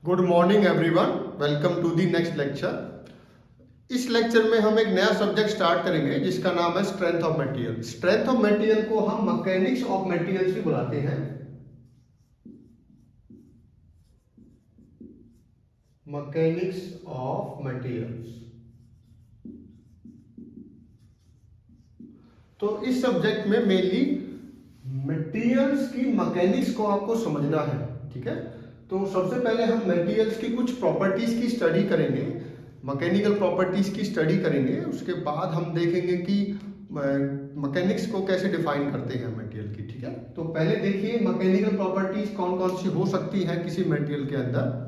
Good morning everyone, welcome to the next lecture. इस lecture में हम एक नया सब्जेक्ट स्टार्ट करेंगे जिसका नाम है strength of material. Strength of material को हम मैकेनिक्स ऑफ मटेरियल्स भी बुलाते हैं। Mechanics of materials. तो इस सब्जेक्ट में मेनली मटेरियल्स की मैकेनिक्स को आपको समझना है, ठीक है। तो सबसे पहले हम मटेरियल्स की कुछ प्रॉपर्टीज की स्टडी करेंगे, मैकेनिकल प्रॉपर्टीज की स्टडी करेंगे। उसके बाद हम देखेंगे कि मैकेनिक्स को कैसे डिफाइन करते हैं मटेरियल की, ठीक है। तो पहले देखिए मैकेनिकल प्रॉपर्टीज कौन कौन सी हो सकती है किसी मटेरियल के अंदर।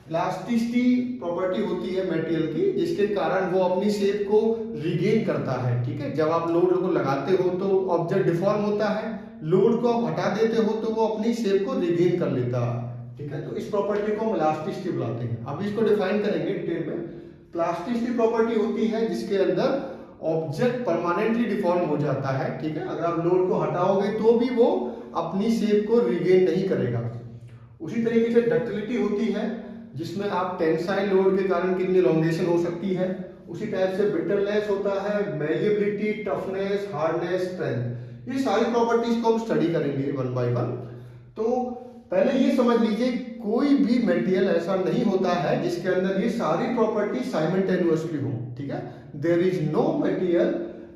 इलास्टिसिटी प्रॉपर्टी होती है मटेरियल की, जिसके कारण वो अपनी शेप को रिगेन करता है, ठीक है। जब आप लोड को लगाते हो तो ऑब्जेक्ट डिफॉर्म होता है, लोड को आप हटा देते हो तो वो अपनी शेप को रिगेन कर लेता है, ठीक है। तो इस प्रॉपर्टी को हम इलास्टिसिटी बुलाते हैं। अब इसको डिफाइन करेंगे डिटेल में। प्लास्टिसिटी प्रॉपर्टी होती है जिसके अंदर ऑब्जेक्ट परमानेंटली डिफॉर्म हो जाता है, ठीक है। अगर आप लोड को हटाओगे तो भी वो अपनी शेप को रिगेन नहीं करेगा। उसी तरीके से डक्टिलिटी होती है जिसमें आप टेंसाइल लोड के कारण कितनी इलॉन्गेशन हो सकती है। उसी टाइप से ब्रिटलनेस होता है, मैलिएबिलिटी, टफनेस, हार्डनेस, स्ट्रेंथ। ये सारी प्रॉपर्टीज को हम स्टडी करेंगे वन बाय वन। तो पहले ये समझ लीजिए कोई भी मटेरियल ऐसा नहीं होता है जिसके अंदर ये सारी प्रॉपर्टी साइमल्टेनियसली हो, ठीक है। There is no material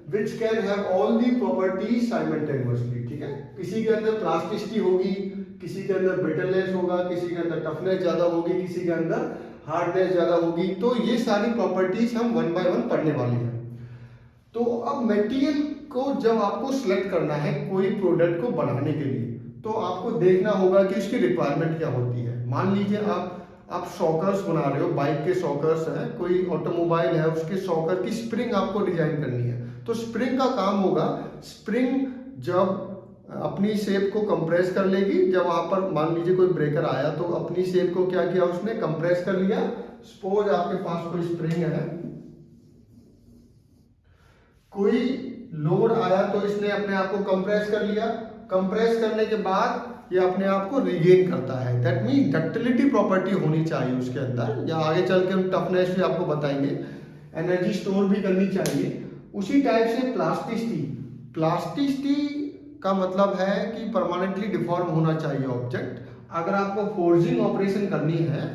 which can have all the properties simultaneously, ठीक है। किसी के अंदर प्लास्टिसिटी होगी, किसी के अंदर ब्रिटलनेस होगा, किसी के अंदर टफनेस ज्यादा होगी, किसी के अंदर हार्डनेस ज्यादा होगी। तो ये सारी प्रॉपर्टीज हम वन बाय वन पढ़ने वाले हैं। तो अब मटेरियल को जब आपको सिलेक्ट करना है कोई प्रोडक्ट को बनाने के लिए, तो आपको देखना होगा कि उसकी रिक्वायरमेंट क्या होती है। मान लीजिए आप शॉकर्स बना रहे हो, बाइक के शॉकर्स हैं, कोई ऑटोमोबाइल है, उसके शॉकर की स्प्रिंग आपको डिजाइन करनी है। तो स्प्रिंग का काम होगा, स्प्रिंग जब अपनी शेप को कंप्रेस कर लेगी, जब वहां पर मान लीजिए कोई ब्रेकर आया तो अपनी शेप को क्या किया, उसने कंप्रेस कर लिया। सपोज आपके पास कोई स्प्रिंग है, कोई लोड आया तो इसने अपने आप को कंप्रेस कर लिया। कंप्रेस करने के बाद ये अपने आप को रिगेन करता है। दैट मीन डक्टिलिटी प्रॉपर्टी होनी चाहिए उसके अंदर, या आगे चल के हम टफनेस भी आपको बताएंगे, एनर्जी स्टोर भी करनी चाहिए। उसी टाइप से प्लास्टिसिटी। प्लास्टिसिटी का मतलब है कि परमानेंटली डिफॉर्म होना चाहिए ऑब्जेक्ट। अगर आपको फोर्जिंग ऑपरेशन करनी है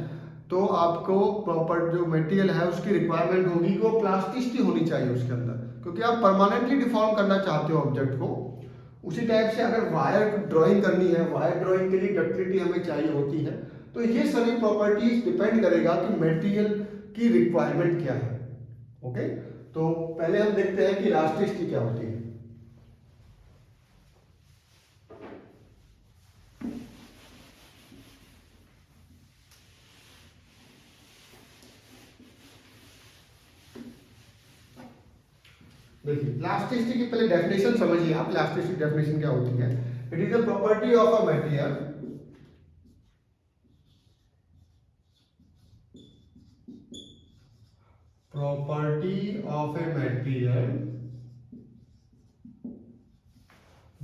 तो आपको प्रॉपर जो मटेरियल है उसकी रिक्वायरमेंट होगी कि वो प्लास्टिसिटी होनी चाहिए उसके अंदर, क्योंकि आप परमानेंटली डिफॉर्म करना चाहते हो ऑब्जेक्ट को। उसी टाइप से अगर वायर ड्राइंग करनी है, वायर ड्राइंग के लिए डक्टिलिटी हमें चाहिए होती है। तो ये सभी प्रॉपर्टीज डिपेंड करेगा कि मटेरियल की रिक्वायरमेंट क्या है। ओके, तो पहले हम देखते हैं कि इलास्टिसिटी क्या होती है। देखिए इलास्टिसिटी की पहले डेफिनेशन समझिए आप। इलास्टिसिटी डेफिनेशन क्या होती है? It is a property of a material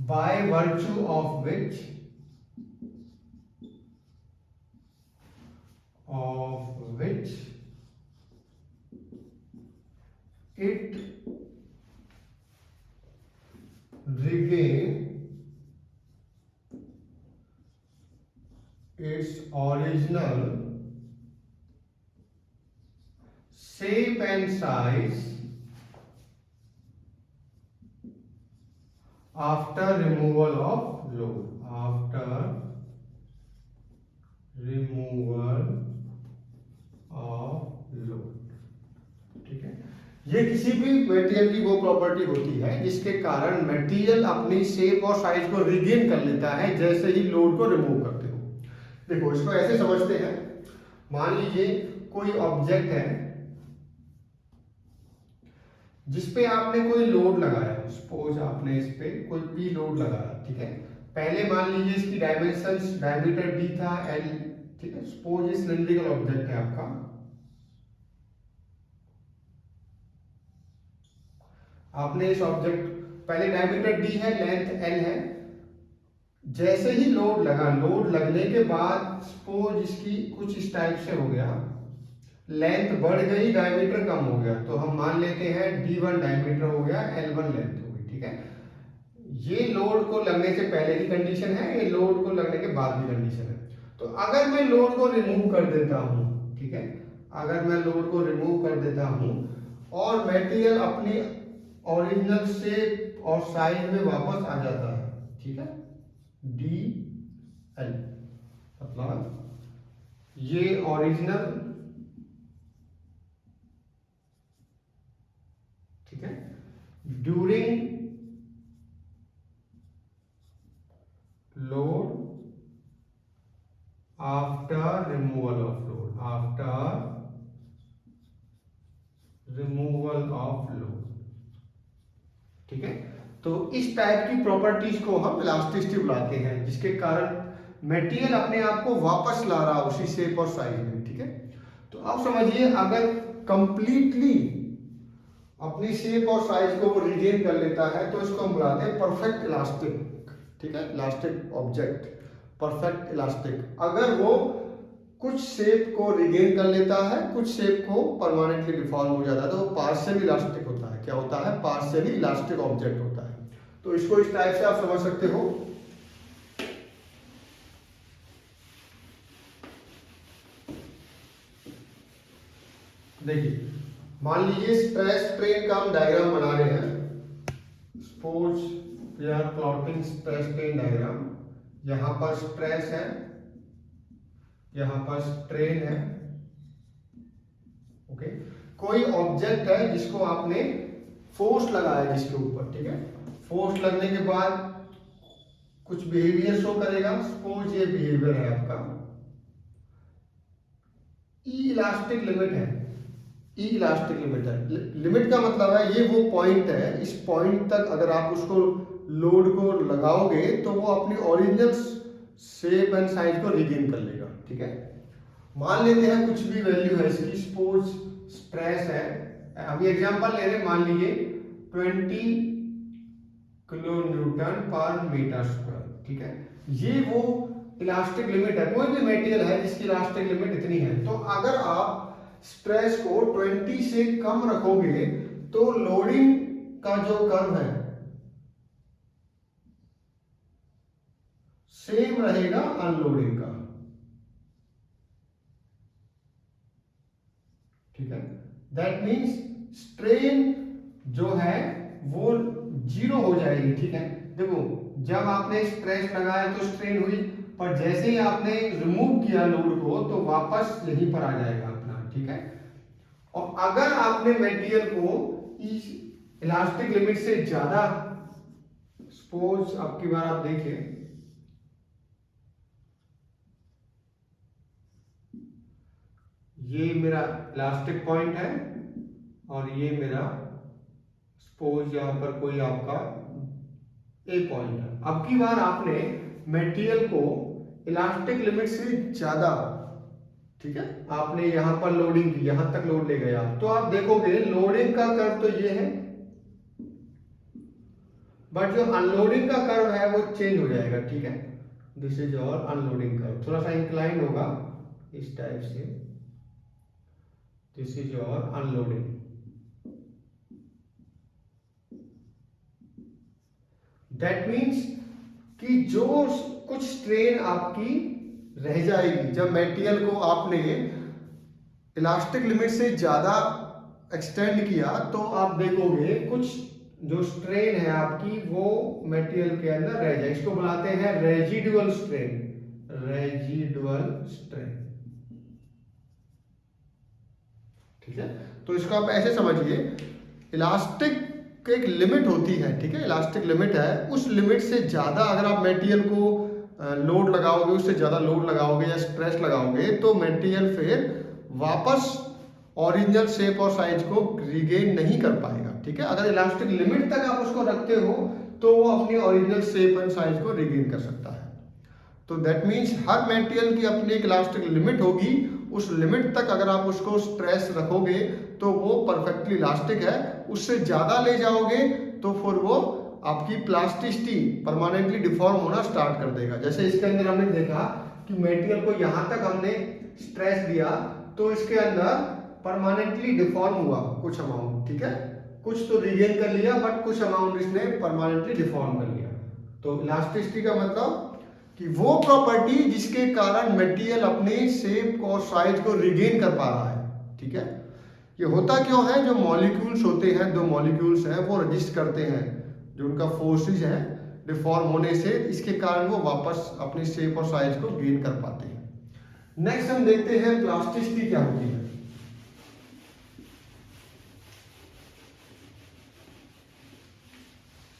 by virtue of which it regain its original shape and size after removal of load. After removal of load, ठीक है। ये किसी भी मटेरियल की वो प्रॉपर्टी होती है जिसके कारण मटेरियल अपनी शेप और साइज को रिगेन कर लेता है जैसे ही लोड को रिमूव करते हो। देखो इसको ऐसे समझते हैं, मान लीजिए कोई ऑब्जेक्ट है जिसपे आपने कोई लोड लगाया। सपोज आपने इस पे कोई पी लोड लगाया, ठीक है। पहले मान लीजिए इसकी डायमेंशंस, डायमीटर डी था, एल, ठीक है। सपोज ये सिलिंड्रिकल ऑब्जेक्ट है आपका। आपने इस ऑब्जेक्ट, पहले डायमीटर डी है, लेंथ एल है, जैसे ही लोड लगा, लोड लगने के बाद सपोज इसकी कुछ इस टाइप से हो गया, लेंथ बढ़ गई, डायमीटर कम हो गया, तो हम मान लेते हैं D1 डायमीटर हो गया, L1 लेंथ हो गई, ठीक है। ये लोड को लगने से पहले की कंडीशन है, ये लोड को लगने के बाद की कंडीशन है। तो अगर मैं लोड को रिमूव कर देता हूं, ठीक है, अगर मैं लोड को रिमूव कर देता हूं और मटेरियल अपनी ओरिजिनल शेप और साइज में वापस आ जाता है, ठीक है, DL मतलब ये ओरिजिनल, ठीक है, during load after removal of load, after removal of load, ठीक है। तो इस टाइप की प्रॉपर्टीज को हम इलास्टिसिटी बुलाते हैं, जिसके कारण मटेरियल अपने आप को वापस ला रहा उसी शेप और साइज में, ठीक है। तो अब समझिए, अगर कंप्लीटली अपनी शेप और साइज को वो रिटेन कर लेता है तो इसको हम बुलाते हैं परफेक्ट इलास्टिक, ठीक है, इलास्टिक ऑब्जेक्ट, परफेक्ट इलास्टिक। अगर वो कुछ शेप को रिगेन कर लेता है, कुछ शेप को परमानेंटली डिफॉर्म हो जाता है, तो वो पार्शियली इलास्टिक होता है। क्या होता है? पार्शियली इलास्टिक ऑब्जेक्ट होता है। तो इसको इस टाइप से आप समझ सकते हो। देखिए, मान लीजिए स्ट्रेस स्ट्रेन का हम डायग्राम बना रहे हैं। Suppose we are plotting stress strain diagram. यहां पर स्ट्रेस है, यहां पर स्ट्रेन है, ओके। कोई ऑब्जेक्ट है जिसको आपने फोर्स लगाया जिसके ऊपर, ठीक है। फोर्स लगने के बाद कुछ बिहेवियर शो करेगा। सपोज ये बिहेवियर है आपका, ई इलास्टिक लिमिट है, ई इलास्टिक लिमिट है। लिमिट का मतलब है ये वो पॉइंट है, इस पॉइंट तक अगर आप उसको लोड को लगाओगे तो वो अपनी ओरिजिनल शेप एंड साइज को रिगेन कर लेगा, ठीक है। मान लेते हैं कुछ भी वैल्यू है इसकी, सपोज स्ट्रेस है, अभी एग्जांपल ले रहे हैं, मान लीजिए 20 किलो न्यूटन पर मीटर स्क्वायर, ठीक है। ये वो इलास्टिक लिमिट है। कोई भी मटेरियल है जिसकी इलास्टिक लिमिट इतनी है, तो अगर आप स्ट्रेस को 20 से कम रखोगे तो लोडिंग का जो कर्व है सेम रहेगा अनलोडिंग का, ठीक है। दैट मींस स्ट्रेन जो है वो जीरो हो जाएगी, ठीक है। देखो, जब आपने स्ट्रेस लगाया तो स्ट्रेन हुई, पर जैसे ही आपने रिमूव किया लोड को तो वापस यहीं पर आ जाएगा अपना, ठीक है। और अगर आपने मटेरियल को इस इलास्टिक लिमिट से ज्यादा, सपोज अब की बार आप देखिए, ये मेरा इलास्टिक पॉइंट है और ये मेरा सपोज यहां पर कोई आपका ए पॉइंट है। अब की बार आपने मटेरियल को इलास्टिक लिमिट से ज्यादा, ठीक है, आपने यहां पर लोडिंग की, यहां तक लोड ले गए आप, तो आप देखोगे लोडिंग का कर्व तो ये है, बट जो अनलोडिंग का कर्व है वो चेंज हो जाएगा, ठीक है। दिस इज और अनलोडिंग कर्व, थोड़ा सा इंक्लाइन होगा इस टाइप से। दिस इज और अनलोडिंग। दैट मीन्स कि जो कुछ स्ट्रेन आपकी रह जाएगी जब मटेरियल को आपने इलास्टिक लिमिट से ज्यादा एक्सटेंड किया, तो आप देखोगे कुछ जो स्ट्रेन है आपकी वो मटेरियल के अंदर रह जाए। इसको बुलाते हैं रेजिडुअल स्ट्रेन, रेजिडुअल स्ट्रेन, ठीक है। तो इसको आप ऐसे समझिए, इलास्टिक की एक लिमिट होती है, ठीक है, इलास्टिक लिमिट है, उस लिमिट से ज्यादा अगर आप मटेरियल को लोड लगाओगे, उससे ज्यादा लोड लगाओगे या स्ट्रेस लगाओगे, तो मटेरियल फिर वापस ओरिजिनल शेप और साइज को रिगेन नहीं कर पाएगा, ठीक है। अगर इलास्टिक लिमिट तक आप उसको रखते हो तो वो अपनी ओरिजिनल शेप एंड साइज को रिगेन कर सकता है। तो दैट मीन्स हर मटेरियल की अपनी एक इलास्टिक लिमिट होगी, उस लिमिट तक अगर आप उसको स्ट्रेस रखोगे तो वो परफेक्टली इलास्टिक है, उससे ज्यादा ले जाओगे तो फिर वो आपकी प्लास्टिसिटी परमानेंटली डिफॉर्म होना स्टार्ट कर देगा। जैसे इसके अंदर हमने देखा कि मटेरियल को यहाँ तक हमने स्ट्रेस दिया तो इसके अंदर परमानेंटली डिफॉर्म हुआ कुछ अमाउंट, ठीक है, कुछ तो रिगेन कर लिया बट कुछ अमाउंट इसने परमानेंटली डिफॉर्म कर लिया। तो इलास्टिसिटी का मतलब कि वो प्रॉपर्टी जिसके कारण मटेरियल अपने शेप और साइज को रिगेन कर पा रहा है, ठीक है। ये होता क्यों है, जो मॉलिक्यूल्स होते हैं, दो मॉलिक्यूल्स हैं, वो रजिस्ट करते हैं जो उनका फोर्सेस है डिफॉर्म होने से, इसके कारण वो वापस अपनी शेप और साइज को गेन कर पाते हैं। नेक्स्ट हम देखते हैं प्लास्टिसिटी क्या होती है।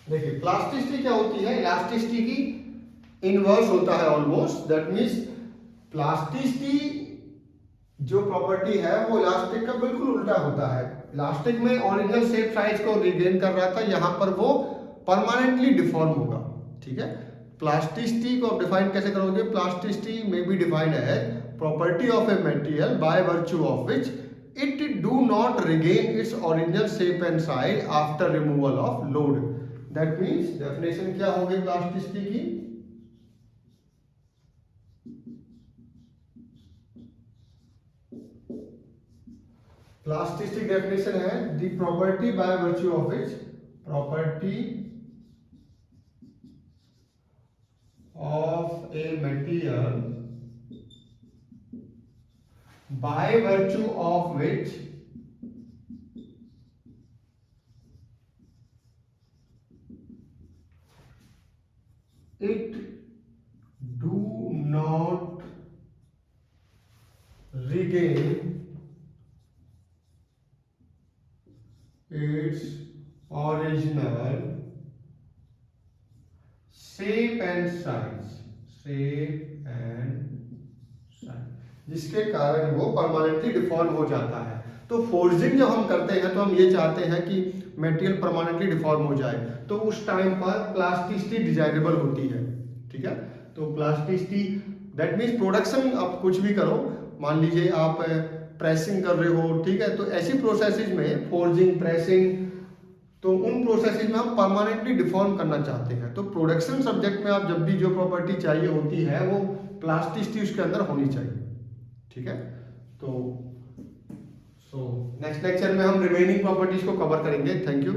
देखिए प्लास्टिसिटी क्या होती है, इलास्टिसिटी की इनवर्स होता है ऑलमोस्ट। दैट मीन्स प्लास्टिसिटी जो प्रॉपर्टी है वो इलास्टिक का बिल्कुल उल्टा होता है। इलास्टिक में ओरिजिनल शेप साइज को रिगेन कर रहा था, यहां पर वो परमानेंटली डिफॉर्म होगा, ठीक है। प्लास्टिसिटी को आप डिफाइन कैसे करोगे, प्लास्टिसिटी में be defined as property of a material by virtue of which it do not regain its original shape and size after removal of load. That means definition क्या होगी प्लास्टिसिटी की, plasticity definition है the property by virtue of which, property of a material by virtue of which it do not regain its original shape and size, जिसके कारण वो permanently deform हो जाता है। तो फोर्जिंग जब हम करते हैं तो हम ये चाहते हैं कि मटेरियल परमानेंटली डिफॉर्म हो जाए, तो उस टाइम पर प्लास्टिसिटी डिजायरेबल होती है, ठीक है। तो प्लास्टिसिटी दैट मीन्स प्रोडक्शन, आप कुछ भी करो, मान लीजिए आप प्रेसिंग कर रहे हो, ठीक है, तो ऐसी प्रोसेसेस में फोर्जिंग, प्रेसिंग, तो उन प्रोसेसेस में हम परमानेंटली डिफॉर्म करना चाहते हैं। तो प्रोडक्शन सब्जेक्ट में आप जब भी जो प्रॉपर्टी चाहिए होती है वो प्लास्टिसिटी उसके अंदर होनी चाहिए, ठीक है। तो नेक्स्ट लेक्चर में हम रिमेनिंग प्रॉपर्टीज को कवर करेंगे। Thank you.